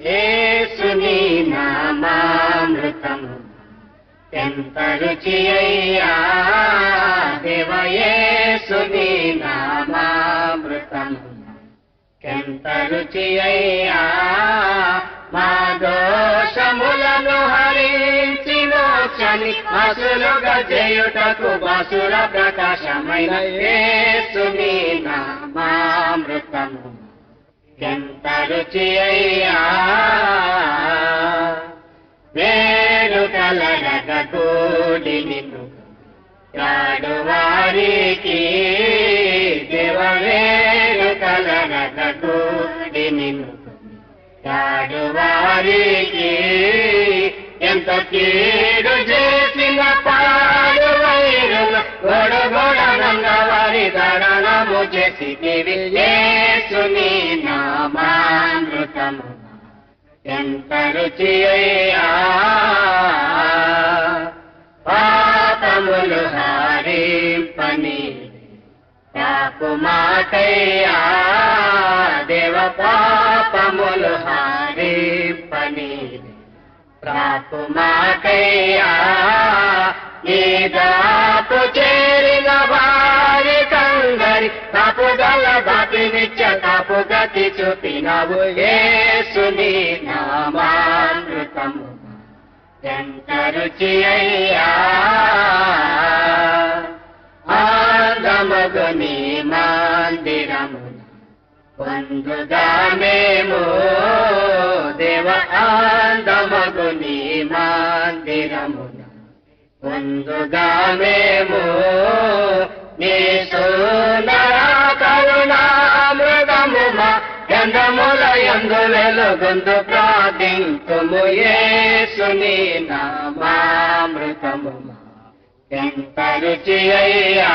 యేసుని నామామృతము ఎంత రుచి అయ్యా దేవ యేసుని నామామృతము ఎంత రుచి అయ్యా మా దోషములను హరించి మోక్షని మసులుగా చేయుటకు మసుల ప్రకాశమైన యేసుని నామామృతము ఎంత రుచి అయ్యా వేరు కలరగ కూడి నిన్ను వారికి దేవ వేరు కలరగ కూడి నిన్ను వారికి ఎంత కీడు చేసిన పాడు వైరుల గొడగొడనంగ వారి దడనము చేసి యేసుని నామామృతము ఎంత రుచి అయ్యా పాపములు హారింపని పాపు మాటయ్యా దేవ పాపములు హారింపని పాపు మాటయ్యా నీ దాపు చేరిన వారి కందరి తప్పుగల గతి నిత్య తప్పు గతి చూపినవు యేసుని నామామృతము ఎంత రుచి అయ్యా ఆందమగు నీ మందిరము పొందుగా మేము దేవ ఆందమగు నీ మందిరము పొందుగా మేము నీ సుందర కరుణామృతము మా గంధముల యందు వెలుగొందు ప్రార్థింతుము యేసుని నామామృతము ఎంత రుచి అయ్యా